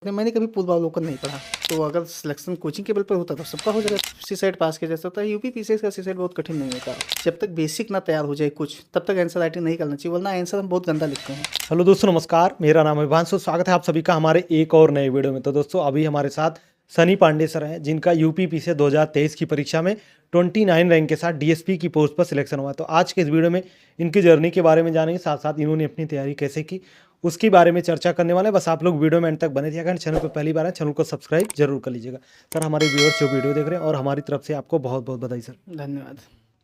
नहीं, मैंने कभी पूर्वावलोकन नहीं पढ़ा। तो अगर सिलेक्शन कोचिंग के बल पर होता तो सबका हो जाएगा। सीसेट पास किया जा सकता है। यूपी पीसीएस का सीसेट बहुत कठिन नहीं होता। जब तक बेसिक ना तैयार हो जाए कुछ, तब तक आंसर राइटिंग नहीं करना चाहिए, वरना आंसर हम बहुत गंदा लिखते हैं। हेलो दोस्तों, नमस्कार। मेरा नाम है हिमांशु। स्वागत है आप सभी का हमारे एक और नए वीडियो में। तो दोस्तों, अभी हमारे साथ सनी पांडे सर हैं, जिनका यूपी से 2023 की परीक्षा में 29 रैंक के साथ डीएसपी की पोस्ट पर सिलेक्शन हुआ। तो आज के इस वीडियो में इनकी जर्नी के बारे में जानेंगे, साथ साथ इन्होंने अपनी तैयारी कैसे की उसके बारे में चर्चा करने वाले हैं। बस आप लोग वीडियो में एंड तक बने रहिएगा। चैनल पर पहली बार है, चैनल को सब्सक्राइब जरूर कर लीजिएगा। सर, हमारे व्यूअर्स जो वीडियो देख रहे हैं, और हमारी तरफ से आपको बहुत बहुत बधाई सर। धन्यवाद।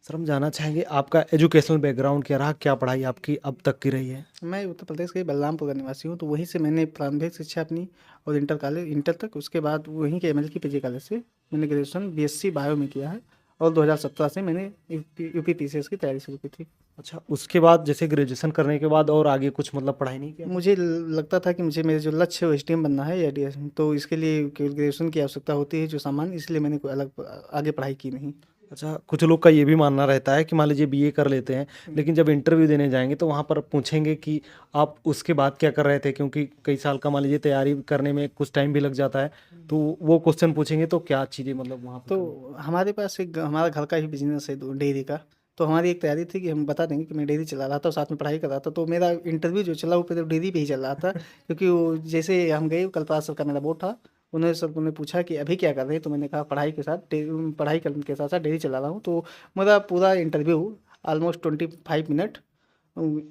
सर, हम जानना चाहेंगे आपका एजुकेशनल बैकग्राउंड क्या रहा, क्या पढ़ाई आपकी अब तक की रही है? मैं उत्तर प्रदेश के बलरामपुर का निवासी हूँ। तो वहीं से मैंने प्रारंभिक शिक्षा अपनी और इंटर तक, उसके बाद वहीं के एमएल की पीजी कॉलेज से मैंने ग्रेजुएशन बीएससी बायो में किया है। और 2017 से मैंने यूपी पीसीएस की तैयारी शुरू की थी। अच्छा, उसके बाद जैसे ग्रेजुएशन करने के बाद और आगे कुछ मतलब पढ़ाई नहीं किया? मुझे लगता था कि मुझे मेरे जो लक्ष्य है वो एसडीएम बनना है या डीएसएम, तो इसके लिए केवल ग्रेजुएशन की आवश्यकता होती है जो सामान्य, इसलिए मैंने कोई अलग आगे पढ़ाई की नहीं। अच्छा, कुछ लोग का ये भी मानना रहता है कि मान लीजिए बीए कर लेते हैं, लेकिन जब इंटरव्यू देने जाएंगे तो वहाँ पर पूछेंगे कि आप उसके बाद क्या कर रहे थे, क्योंकि कई साल का मान लीजिए तैयारी करने में कुछ टाइम भी लग जाता है। तो वो क्वेश्चन पूछेंगे तो क्या चीज़ें मतलब वहाँ पर तो हमारे पास हमारा घर का ही बिजनेस है डेयरी का। तो हमारी एक तैयारी थी कि हम बता देंगे कि मैं डेयरी चला रहा था और साथ में पढ़ाई कर रहा था। तो मेरा इंटरव्यू जो चला वो पहले डेयरी पे ही चल रहा था। क्योंकि वो जैसे हम गए, कल्पना सर का मेरा बोर्ड था, उन्होंने सर ने पूछा कि अभी क्या कर रहे हैं, तो मैंने कहा पढ़ाई के साथ पढ़ाई करने के साथ साथ डेयरी चला रहा हूँ। तो मेरा पूरा इंटरव्यू ऑलमोस्ट 25 मिनट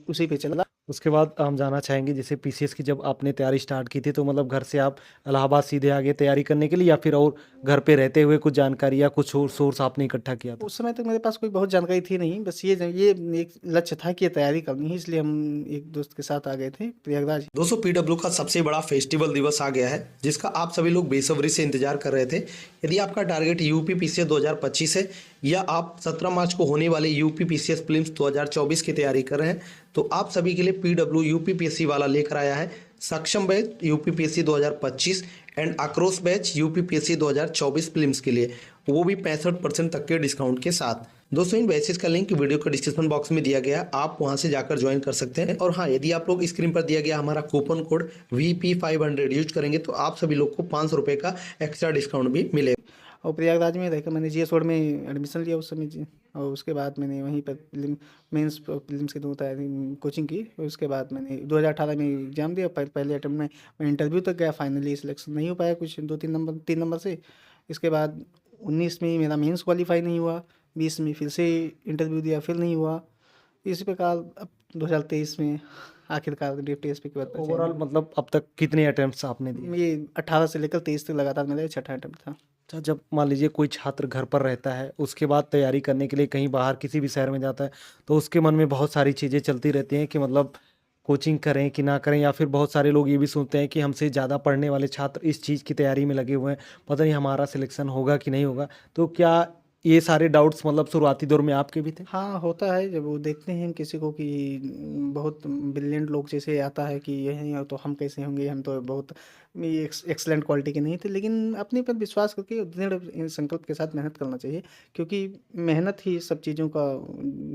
उसी पे चला। उसके बाद हम जानना चाहेंगे, जैसे पीसीएस की जब आपने तैयारी स्टार्ट की थी तो मतलब घर से आप इलाहाबाद सीधे आगे तैयारी करने के लिए, या फिर और घर पे रहते हुए कुछ जानकारी या कुछ और सोर्स आपने इकट्ठा किया था? उस समय तक मेरे पास कोई बहुत जानकारी थी नहीं, बस ये एक लक्ष्य था कि ये तैयारी करनी है, इसलिए हम एक दोस्त के साथ आ गए थे प्रयागराज। दोस्तों, पीडब्ल्यू का सबसे बड़ा फेस्टिवल दिवस आ गया है, जिसका आप सभी लोग बेसब्री से इंतजार कर रहे थे। यदि आपका टारगेट यूपी पीसीएस 2025 है, या आप 17 मार्च को होने वाले यूपी पीसीएस प्रीलिम्स 2024 की तैयारी कर रहे हैं, तो आप सभी के लिए पीडब्ल्यू यूपीपीएससी वाला लेकर आया है सक्षम बैच यूपीपीएससी 2025 एंड आक्रोश बैच यूपीपीएससी 2024 प्रीलिम्स के लिए, वो भी 65% तक के डिस्काउंट के साथ। दोस्तों, इन बैचेस का लिंक वीडियो के डिस्क्रिप्शन बॉक्स में दिया गया है, आप वहां से जाकर ज्वाइन कर सकते हैं। और हाँ, यदि आप लोग स्क्रीन पर दिया गया हमारा कूपन कोड VP500 यूज करेंगे तो आप सभी लोग को 500 रुपये का एक्स्ट्रा डिस्काउंट भी मिलेगा। और प्रयागराज में रहकर मैंने जीएस रोड में एडमिशन लिया उस समय जी। और उसके बाद मैंने वहीं पर मेंस प्रीलिम्स की दोनों तैयारी कोचिंग की। और उसके बाद मैंने 2018 में एग्ज़ाम दिया। पहले अटेम्प्ट में मैं इंटरव्यू तक गया, फाइनली सिलेक्शन नहीं हो पाया, कुछ 3 नंबर से। इसके बाद 19 में मेरा मेंस क्वालिफाई नहीं हुआ, 20 में फिर से इंटरव्यू दिया, फिर नहीं हुआ। इसी प्रकार अब 2023 में आखिरकार डिप्टी एसपी के बाद ओवरऑल मतलब अब तक कितने अटेम्प्ट्स आपने दिए? ये 18 से लेकर 23 तक लगातार मेरा 6ठा अटेम्प्ट था। अच्छा, जब मान लीजिए कोई छात्र घर पर रहता है, उसके बाद तैयारी करने के लिए कहीं बाहर किसी भी शहर में जाता है, तो उसके मन में बहुत सारी चीज़ें चलती रहती हैं कि मतलब कोचिंग करें कि ना करें, या फिर बहुत सारे लोग ये भी सोचते हैं कि हमसे ज़्यादा पढ़ने वाले छात्र इस चीज़ की तैयारी में लगे हुए हैं, पता नहीं हमारा सिलेक्शन होगा कि नहीं होगा। तो क्या ये सारे डाउट्स मतलब शुरुआती दौर में आपके भी थे? हाँ, होता है जब वो देखते हैं किसी को कि बहुत ब्रिलियंट लोग जैसे आता है कि ये हैं, तो हम कैसे होंगे, हम तो बहुत एक्सलेंट क्वालिटी के नहीं थे। लेकिन अपने पर विश्वास करके दृढ़ संकल्प के साथ मेहनत करना चाहिए, क्योंकि मेहनत ही सब चीज़ों का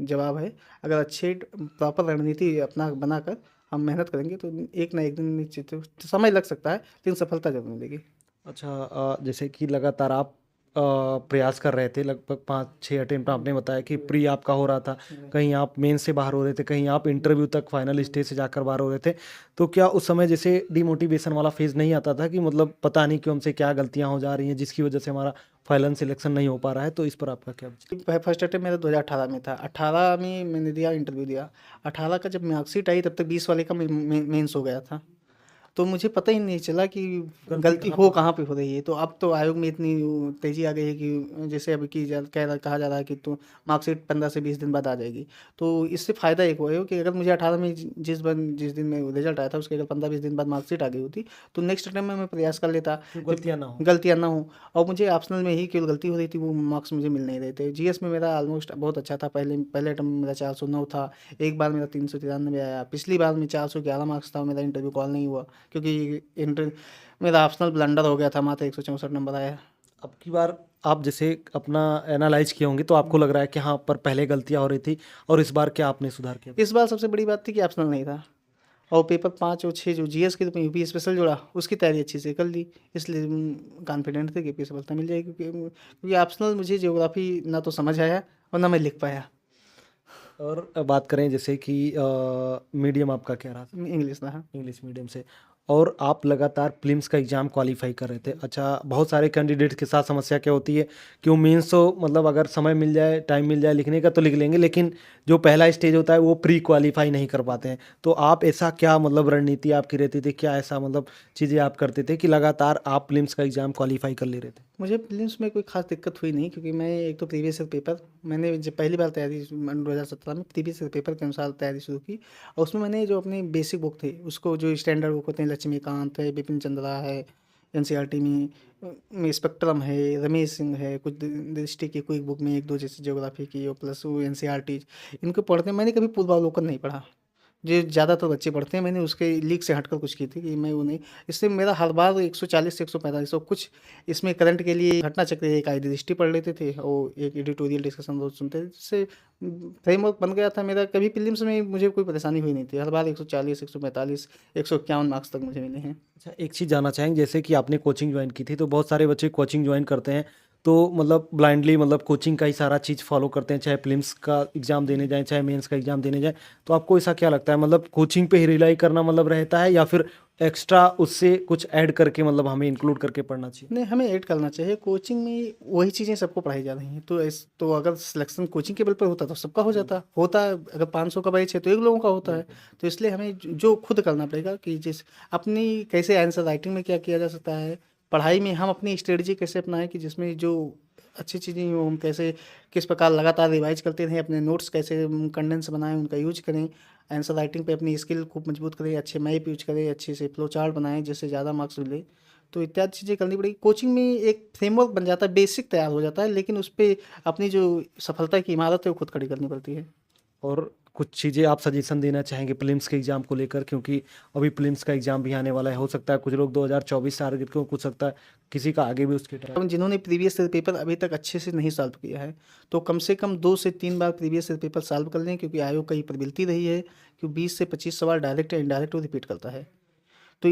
जवाब है। अगर अच्छे प्रॉपर रणनीति अपना बनाकर हम मेहनत करेंगे तो एक ना एक दिन निश्चित समय लग सकता है, लेकिन सफलता जरूर मिलेगी। अच्छा, जैसे कि लगातार आप प्रयास कर रहे थे, लगभग 5-6 अटेम्प्ट आपने बताया कि प्री आपका हो रहा था, कहीं आप मेन से बाहर हो रहे थे, कहीं आप इंटरव्यू तक फाइनल स्टेज से जाकर बाहर हो रहे थे। तो क्या उस समय जैसे डिमोटिवेशन वाला फेज़ नहीं आता था कि मतलब पता नहीं कि हमसे क्या गलतियां हो जा रही हैं जिसकी वजह से हमारा फाइनल सिलेक्शन नहीं हो पा रहा है? तो इस पर आपका क्या विचार? फर्स्ट अटेम्प्ट मेरा 2018 में था। 18 में मैंने दिया, इंटरव्यू दिया। 18 का जब मार्कशीट आई तब तक 20 वाले का मेंस हो गया था। तो मुझे पता ही नहीं चला कि गलती हो कहाँ पे हो रही है। तो अब तो आयोग में इतनी तेज़ी आ गई है कि जैसे अब कहा जा रहा है कि तो मार्कशीट 15 से 20 दिन बाद आ जाएगी। तो इससे फ़ायदा एक हुआ है कि अगर मुझे 18 में जिस दिन में रिजल्ट आया था उसके अगर 15-20 दिन बाद मार्कशीट आ गई होती, तो नेक्स्ट अटेम्प्ट में मैं प्रयास कर लेता, गलतियाँ ना हो। और मुझे ऑप्शनल में ही केवल गलती हो रही थी, वो मार्क्स मुझे मिल नहीं रहे थे। जीएस में मेरा ऑलमोस्ट बहुत अच्छा था। पहले अटेम्प्ट में मेरा 409 था, एक बार मेरा 393 आया। पिछली बार में 411 मार्क्स था, मेरा इंटरव्यू कॉल नहीं हुआ क्योंकि इंटर मेरा ऑप्शनल ब्लंडर हो गया था, मात्र 164 नंबर आया। अब की बार आप जैसे अपना एनालाइज किए होंगे तो आपको लग रहा है कि हाँ, पर पहले गलतियां हो रही थी, और इस बार क्या आपने सुधार किया? इस बार सबसे बड़ी बात थी कि ऑप्शनल नहीं था। और पेपर 5 और 6 जो जीएस के तो यूपी स्पेशल जोड़ा उसकी तैयारी अच्छे से कर ली, इसलिए कॉन्फिडेंट थे कि यूपी सफलता मिल जाएगी, क्योंकि ऑप्शनल मुझे ज्योग्राफी ना तो समझ आया और ना मैं लिख पाया। और बात करें जैसे कि मीडियम आपका क्या रहा? इंग्लिश ना। इंग्लिश मीडियम से। और आप लगातार प्रीलिम्स का एग्ज़ाम क्वालिफाई कर रहे थे। अच्छा, बहुत सारे कैंडिडेट्स के साथ समस्या क्या होती है कि वो मेंस तो मतलब अगर समय मिल जाए, टाइम मिल जाए लिखने का तो लिख लेंगे, लेकिन जो पहला स्टेज होता है वो प्री क्वालिफाई नहीं कर पाते हैं। तो आप ऐसा क्या मतलब रणनीति आपकी रहती थी? क्या ऐसा मतलब चीज़ें आप करते थे कि लगातार आप प्रीलिम्स का एग्ज़ाम क्वालिफाई कर ले रहे थे? मुझे प्रीलिम्स में कोई खास दिक्कत हुई नहीं, क्योंकि मैं एक तो प्रीवियस ईयर पेपर मैंने जब पहली बार तैयारी 2017 में प्रीवियस ईयर पेपर के अनुसार तैयारी शुरू की, और उसमें मैंने जो अपनी बेसिक बुक थी उसको, जो स्टैंडर्ड बुक होते हैं, लक्ष्मीकांत है, बिपिन चंद्रा है, एनसीईआरटी में स्पेक्ट्रम है, रमेश सिंह है, कुछ दृष्टि की कोई बुक में एक दो जैसे ज्योग्राफी की, और प्लस वो एनसीईआरटी, इनको पढ़ते मैंने कभी पूर्वावलोकन नहीं पढ़ा जो ज़्यादातर बच्चे पढ़ते हैं। मैंने उसके लीक से हटकर कुछ की थी कि मैं वो नहीं, इससे मेरा हर बार 140 से 145 और कुछ इसमें करंट के लिए घटना चक्र एक आय दृष्टि पढ़ लेते थे और एक एडिटोरियल डिस्कशन रोज सुनते थे, जिससे फ्रेमवर्क बन गया था मेरा। कभी प्रीलिम्स में मुझे कोई परेशानी हुई नहीं थी, हर बार 140 145 151 मार्क्स तक मुझे मिले हैं। अच्छा, एक चीज़ जानना चाहेंगे, जैसे कि आपने कोचिंग ज्वाइन की थी तो बहुत सारे बच्चे कोचिंग ज्वाइन करते हैं तो मतलब ब्लाइंडली मतलब कोचिंग का ही सारा चीज़ फॉलो करते हैं, चाहे प्रीलिम्स का एग्ज़ाम देने जाएं चाहे मेंस का एग्ज़ाम देने जाएं। तो आपको ऐसा क्या लगता है, मतलब कोचिंग पे ही रिलाई करना मतलब रहता है या फिर एक्स्ट्रा उससे कुछ ऐड करके मतलब हमें इंक्लूड करके पढ़ना चाहिए? नहीं, हमें ऐड करना चाहिए। कोचिंग में वही चीज़ें सबको पढ़ाई जा रही हैं, तो अगर सिलेक्शन कोचिंग के बल पर होता तो सबका हो जाता होता है। अगर 500 का बैच है तो एक लोगों का होता है। तो इसलिए हमें जो खुद करना पड़ेगा कि जिस अपनी कैसे आंसर राइटिंग में क्या किया जा सकता है, पढ़ाई में हम अपनी स्ट्रेटजी कैसे अपनाएं कि जिसमें जो अच्छी चीज़ें हों, हम कैसे किस प्रकार लगातार रिवाइज करते रहें, अपने नोट्स कैसे कंडेंस बनाएं, उनका यूज करें, आंसर राइटिंग पे अपनी स्किल खूब मजबूत करें, अच्छे मैप यूज करें, अच्छे से फ्लो चार्ट बनाएं जिससे ज़्यादा मार्क्स मिले। तो इत्यादि चीज़ें करनी पड़ेगी। कोचिंग में एक फ्रेमवर्क बन जाता है, बेसिक तैयार हो जाता है, लेकिन उस पे अपनी जो सफलता की इमारत है वो खुद खड़ी करनी पड़ती है। और कुछ चीज़ें आप सजेशन देना चाहेंगे प्रीलिम्स के एग्ज़ाम को लेकर, क्योंकि अभी प्रीलिम्स का एग्ज़ाम भी आने वाला है, हो सकता है कुछ लोग 2024 टारगेट को, कुछ सकता है किसी का आगे भी उसके ट्राई। अब जिन्होंने प्रीवियस ईयर पेपर अभी तक अच्छे से नहीं सॉल्व किया है, तो कम से कम 2 से 3 बार प्रीवियस ईयर पेपर सॉल्व कर लें, क्योंकि आयोग का ये प्रवृत्ति रही है कि 20 से 25 सवाल डायरेक्ट या इनडायरेक्ट वो रिपीट करता है। तो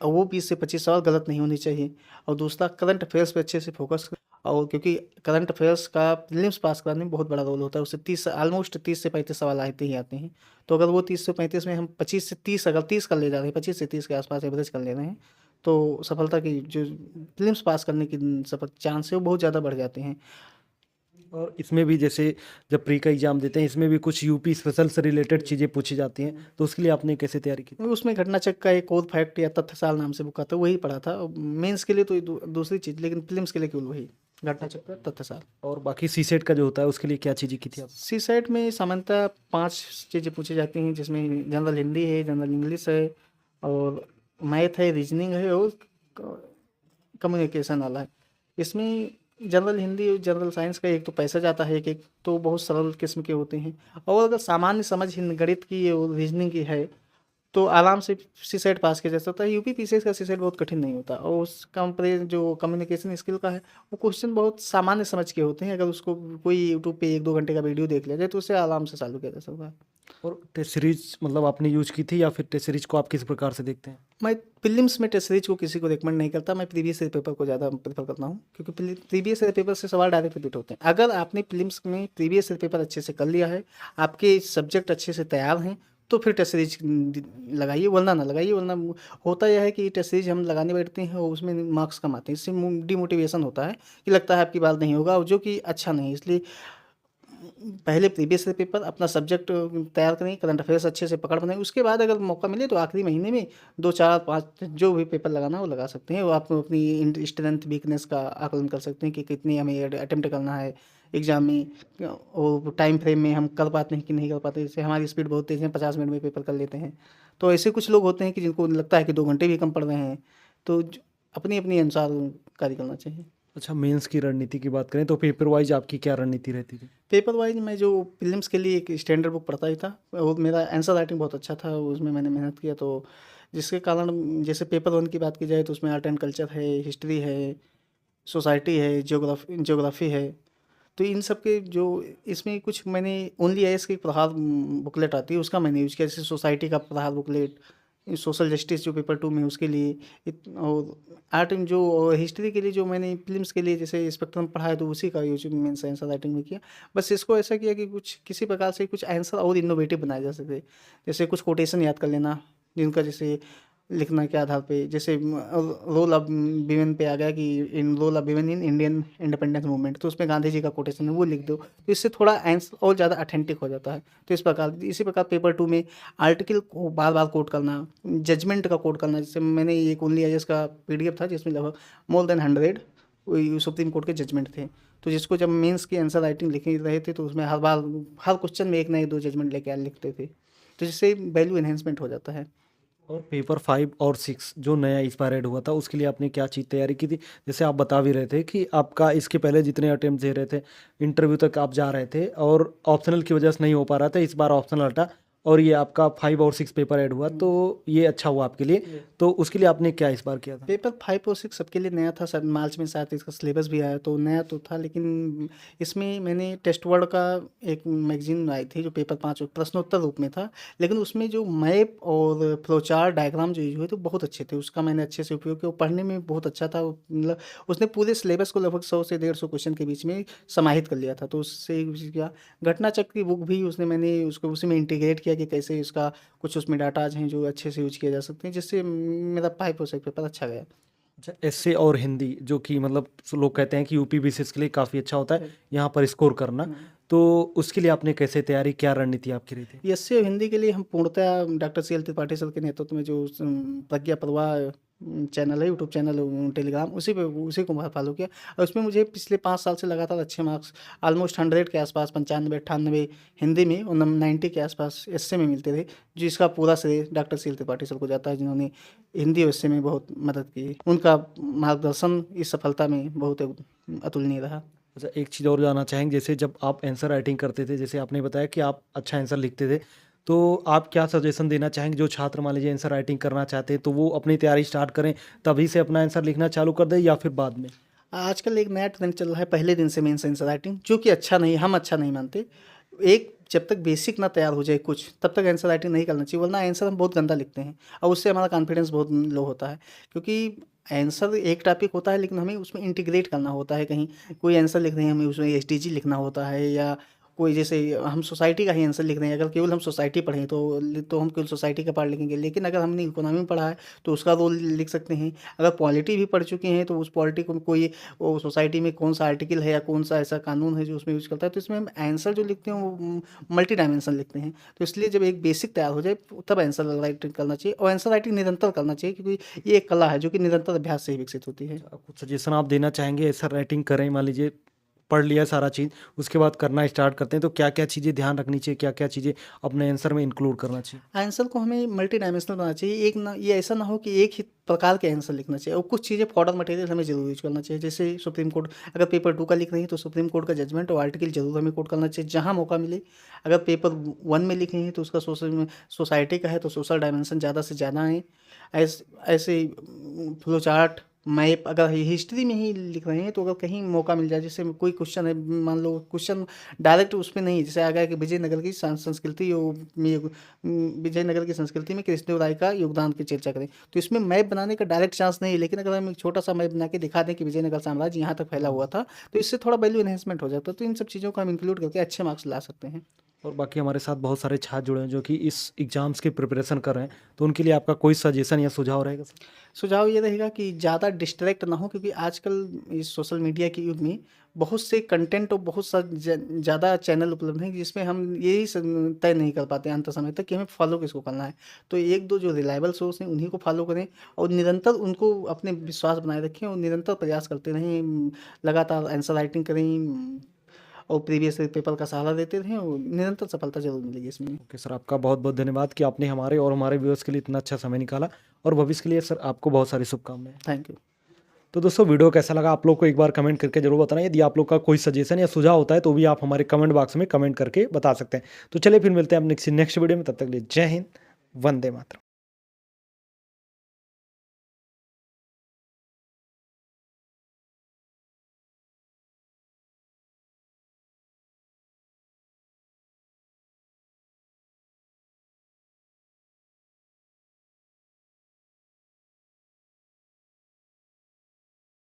वो 20 से 25 सवाल गलत नहीं होने चाहिए। और दूसरा, करंट अफेयर्स पे अच्छे से फोकस करें, और क्योंकि करंट अफेयर्स का प्रीलिम्स पास कराने में बहुत बड़ा रोल होता है, उससे 30 से 35 सवाल आते ही आते हैं। तो अगर वो 30 से 35 में हम 25 से 30, अगर 30 कर ले जा रहे हैं, 25 से 30 के आसपास एवरेज कर ले रहे हैं, तो सफलता की जो प्रीलिम्स पास करने की सफल चांस है वो बहुत ज़्यादा बढ़ जाते हैं। और इसमें भी जैसे जब प्री का एग्ज़ाम देते हैं इसमें भी कुछ यूपी स्पेशल से रिलेटेड चीज़ें पूछी जाती हैं, तो उसके लिए आपने कैसे तैयारी की? उसमें घटना चक्र का एक और फैक्ट या तथ्यसाल नाम से बुक आता है, वही पढ़ा था। मेंस के लिए तो दूसरी चीज़, लेकिन प्रीलिम्स के लिए केवल वही घटना चक्र तथ्यसाल। और बाकी सीसेट का जो होता है उसके लिए क्या चीज़ें की थी आप? सी सेट में सामान्यतः 5 चीज़ें पूछी जाती हैं, जिसमें जनरल हिंदी है, जनरल इंग्लिश है, और मैथ है, रीजनिंग है, और कम्युनिकेशन वाला है। इसमें जनरल हिंदी और जनरल साइंस का एक तो पैसा जाता है, एक तो बहुत सरल किस्म के होते हैं। और अगर सामान्य समझ गणित की और रीजनिंग की है तो आराम से सी सेट पास किया जा सकता है। यूपी पीसीएस का सी सेट बहुत कठिन नहीं होता, और उस कंपेयर जो कम्युनिकेशन स्किल का है वो क्वेश्चन बहुत सामान्य समझ के होते हैं। अगर उसको कोई यूट्यूब पे 1-2 घंटे का वीडियो देख लिया जाए तो उसे आराम से चालू किया जा सकता है। और टेस्ट सीरीज मतलब आपने यूज की थी या फिर टेस्ट सीरीज को आप किस प्रकार से देखते हैं? मैं प्रीलिम्स में टेस्ट सीरीज को किसी को रिकमेंड नहीं करता, मैं प्रीवियस ईयर पेपर को ज़्यादा प्रेफर करता हूँ, क्योंकि प्रीवियस ईयर पेपर से सवाल डायरेक्ट रिपीट होते हैं। अगर आपने प्रीलिम्स में प्रीवियस ईयर पेपर अच्छे से कर लिया है, आपके सब्जेक्ट अच्छे से तैयार हैं, तो फिर टेस्ट सीरीज लगाइए, वरना ना लगाइए। वरना होता यह है कि टेस्ट सीरीज हम लगाने बैठते हैं और उसमें मार्क्स कम आते हैं, इससे डिमोटिवेशन होता है कि लगता है आपकी बात नहीं होगा, और जो कि अच्छा नहीं है। इसलिए पहले प्रीवियस ईयर पेपर अपना सब्जेक्ट तैयार करें, करंट अफेयर्स अच्छे से पकड़ बनाएं, उसके बाद अगर मौका मिले तो आखिरी महीने में 2-4-5 जो भी पेपर लगाना है वो लगा सकते हैं। वो आप अपनी स्ट्रेंथ वीकनेस का आकलन कर सकते हैं कि कितनी हमें अटेम्प्ट करना है एग्ज़ाम में, और टाइम फ्रेम में हम कर पाते हैं कि नहीं कर पाते। जैसे हमारी स्पीड बहुत तेज़ है, 50 मिनट में पेपर कर लेते हैं। तो ऐसे कुछ लोग होते हैं कि जिनको लगता है कि 2 घंटे भी कम पड़ रहे हैं, तो अपनी अपनी अनुसार कार्य करना चाहिए। अच्छा, मेंस की रणनीति की बात करें तो पेपर वाइज आपकी क्या रणनीति रहती थी? पेपर वाइज मैं जो प्रीलिम्स के लिए एक स्टैंडर्ड बुक पढ़ता ही था, और मेरा आंसर राइटिंग बहुत अच्छा था, उसमें मैंने मेहनत किया, तो जिसके कारण जैसे पेपर 1 की बात की जाए तो उसमें आर्ट एंड कल्चर है, हिस्ट्री है, सोसाइटी है, ज्योग्राफी है। तो इन सब के जो इसमें कुछ मैंने ओनली आईएएस की प्रहार बुकलेट आती है उसका मैंने यूज़ किया, जैसे सोसाइटी का प्रहार बुकलेट, सोशल जस्टिस जो पेपर 2 में उसके लिए और आर्ट एंड जो हिस्ट्री के लिए जो मैंने फिल्म्स के लिए जैसे स्पेक्ट्रम पढ़ा है तो उसी का यूज मैंने आंसर राइटिंग में किया। बस इसको ऐसा किया कि कुछ किसी प्रकार से कुछ आंसर और इनोवेटिव बनाए जा सके, जैसे कुछ कोटेशन याद कर लेना जिनका जैसे लिखना के आधार पे, जैसे रोल ऑफ विमेन पे आ गया कि in role of women in Indian independence movement, तो उसमें गांधी जी का कोटेशन है वो लिख दो, तो इससे थोड़ा आंसर और ज़्यादा ऑथेंटिक हो जाता है। तो इसी प्रकार पेपर 2 में आर्टिकल को बार बार कोट करना, जजमेंट का कोट करना, जैसे मैंने एक ओनली आईएएस का पीडीएफ था जिसमें लगभग मोर देन 100 सुप्रीम कोर्ट के जजमेंट थे, तो जिसको जब मेंस की आंसर राइटिंग लिख रहे थे तो उसमें हर बार हर क्वेश्चन में एक ना एक दो जजमेंट लेके लिखते थे, तो जिससे वैल्यू एनहेंसमेंट हो जाता है। और पेपर 5 और 6 जो नया इस बार ऐड हुआ था उसके लिए आपने क्या चीज़ तैयारी की थी? जैसे आप बता भी रहे थे कि आपका इसके पहले जितने अटेम्प्ट दे रहे थे इंटरव्यू तक आप जा रहे थे और ऑप्शनल की वजह से नहीं हो पा रहा था, इस बार ऑप्शनल हटा और ये आपका 5 और 6 पेपर ऐड हुआ, तो ये अच्छा हुआ आपके लिए। तो उसके लिए आपने क्या इस बार किया था? पेपर 5 और 6 सबके लिए नया था सर, मार्च में शायद इसका सिलेबस भी आया तो नया तो था, लेकिन इसमें मैंने टेस्ट वर्ड का एक मैगजीन आई थी जो पेपर 5 प्रश्नोत्तर रूप में था, लेकिन उसमें जो मैप और फ्लोचार्ट डायग्राम जो यूज हुए तो बहुत अच्छे थे, उसका मैंने अच्छे से उपयोग किया, पढ़ने में बहुत अच्छा था, मतलब उसने पूरे सिलेबस को लगभग 100 से 150 क्वेश्चन के बीच में समाहित कर लिया था, तो उससे क्या घटना चक्र की बुक भी उसने मैंने उसको उसी में इंटीग्रेट किया कि कैसे इसका कुछ उसमें डाटाज हैं जो अच्छे से यूज किए जा सकते हैं, जिससे मेरा 5 और 6 पेपर अच्छा गया। अच्छा, एसए और हिंदी जो कि मतलब लोग कहते हैं कि यूपी बीसीएस के लिए काफ़ी अच्छा होता है यहाँ पर स्कोर करना, तो उसके लिए आपने कैसे तैयारी, क्या रणनीति आपकी रही थी? एससी और हिंदी के लिए हम पूर्णतः doctor C L Tripathi sir के नेतृत्व में जो प्रज्ञा प्रवाह चैनल है, यूट्यूब चैनल, टेलीग्राम, उसी को फॉलो किया और उसमें मुझे पिछले 5 साल से लगातार अच्छे मार्क्स ऑलमोस्ट 100 के आसपास 95-98 हिंदी में और 90 के आसपास एसए में मिलते थे, जिसका पूरा श्रेय doctor C L Tripathi sir को जाता है जिन्होंने हिंदी और एसए में बहुत मदद की। उनका मार्गदर्शन इस सफलता में बहुत अतुलनीय रहा। अच्छा, एक चीज़ और जानना चाहेंगे, जैसे जब आप आंसर राइटिंग करते थे, जैसे आपने बताया कि आप अच्छा आंसर लिखते थे, तो आप क्या सजेशन देना चाहेंगे जो छात्र मान लीजिए आंसर राइटिंग करना चाहते हैं, तो वो अपनी तैयारी स्टार्ट करें तभी से अपना आंसर लिखना चालू कर दें या फिर बाद में? आजकल एक नया ट्रेंड चल रहा है पहले दिन से मेंस आंसर राइटिंग, जो कि अच्छा नहीं, हम अच्छा नहीं मानते। एक जब तक बेसिक ना तैयार हो जाए कुछ, तब तक आंसर राइटिंग नहीं करना चाहिए, वरना आंसर हम बहुत गंदा लिखते हैं और उससे हमारा कॉन्फिडेंस बहुत लो होता है, क्योंकि आंसर एक टॉपिक होता है लेकिन हमें उसमें इंटीग्रेट करना होता है। कहीं कोई आंसर लिख रहे हैं हमें उसमें एसडीजी लिखना होता है, या कोई जैसे हम सोसाइटी का ही आंसर लिख रहे हैं, अगर केवल हम सोसाइटी पढ़ें तो हम केवल सोसाइटी का पार्ट लिखेंगे, लेकिन अगर हमने इकोनॉमी में पढ़ा है तो उसका रोल लिख सकते हैं। अगर पॉलिटी भी पढ़ चुके हैं तो उस पॉलिटी को कोई वो सोसाइटी में कौन सा आर्टिकल है या कौन सा ऐसा कानून है जो उसमें यूज करता है, तो इसमें हम आंसर जो लिखते हैं वो मल्टी डायमेंशन लिखते हैं। तो इसलिए जब एक बेसिक तैयार हो जाए तब आंसर राइटिंग करना चाहिए, और आंसर राइटिंग निरंतर करना चाहिए, क्योंकि ये एक कला है जो कि निरंतर अभ्यास से ही विकसित होती है। कुछ सजेशन आप देना चाहेंगे, आंसर राइटिंग करें, मान लीजिए पढ़ लिया सारा चीज़, उसके बाद करना स्टार्ट करते हैं, तो क्या क्या चीज़ें ध्यान रखनी चाहिए, क्या क्या चीज़ें अपने आंसर में इंक्लूड करना चाहिए? आंसर को हमें मल्टी डायमेंशनल बनाना चाहिए, एक ना ये ऐसा ना हो कि एक ही प्रकार के आंसर लिखना चाहिए, और कुछ चीज़ें फॉर्डर मटेरियल हमें जरूर यूज करना चाहिए। जैसे सुप्रीम कोर्ट, अगर पेपर 2 का लिख रहे हैं तो सुप्रीम कोर्ट का जजमेंट और आर्टिकल जरूर हमें कोट करना चाहिए जहाँ मौका मिले। अगर पेपर 1 में लिख रहे हैं तो उसका सोसाइटी का है तो सोशल डायमेंशन ज़्यादा से ज़्यादा आए। ऐसे फ्लो चार्ट, मैप, अगर हिस्ट्री में ही लिख रहे हैं तो अगर कहीं मौका मिल जाए, जैसे कोई क्वेश्चन है, मान लो क्वेश्चन डायरेक्ट उसमें नहीं, जैसे आ गया कि विजयनगर की संस्कृति विजयनगर की संस्कृति में कृष्णदेव राय का योगदान की चर्चा करें, तो इसमें मैप बनाने का डायरेक्ट चांस नहीं है, लेकिन अगर हम एक छोटा सा मैप बना के दिखा दें कि विजयनगर साम्राज्य यहाँ तक फैला हुआ था, तो इससे थोड़ा वैल्यू एनहेंसमेंट हो जाता है। तो इन सब चीज़ों को हम इंक्लूड करके अच्छे मार्क्स ला सकते हैं। और बाकी हमारे साथ बहुत सारे छात्र जुड़े हैं जो कि इस एग्जाम्स की प्रिपरेशन कर रहे हैं, तो उनके लिए आपका कोई सजेशन या सुझाव रहेगा सर? सुझाव ये रहेगा कि ज़्यादा डिस्ट्रैक्ट ना हो, क्योंकि आजकल इस सोशल मीडिया के युग में बहुत से कंटेंट और बहुत सा ज़्यादा चैनल उपलब्ध हैं जिसमें हम यही तय नहीं कर पाते अंत समय तक कि हमें फॉलो किसको करना है। तो एक दो जो रिलायबल सोर्स हैं उन्हीं को फॉलो करें और निरंतर उनको अपने विश्वास बनाए रखें और निरंतर प्रयास करते रहें, लगातार आंसर राइटिंग करें और प्रीवियस पेपर का सहारा देते रहें और निरंतर सफलता जरूर मिलेगी इसमें। ओके सर, आपका बहुत बहुत धन्यवाद कि आपने हमारे और हमारे व्यूअर्स के लिए इतना अच्छा समय निकाला, और भविष्य के लिए सर आपको बहुत सारी शुभकामनाएं। Thank you. तो दोस्तों, वीडियो कैसा लगा आप लोग को एक बार कमेंट करके जरूर बताना। यदि आप लोग का कोई सजेशन या सुझाव होता है तो भी आप हमारे कमेंट बॉक्स में कमेंट करके बता सकते हैं। तो चलिए फिर मिलते हैं अपने नेक्स्ट वीडियो में, तब तक के लिए जय हिंद, वंदे मातरम।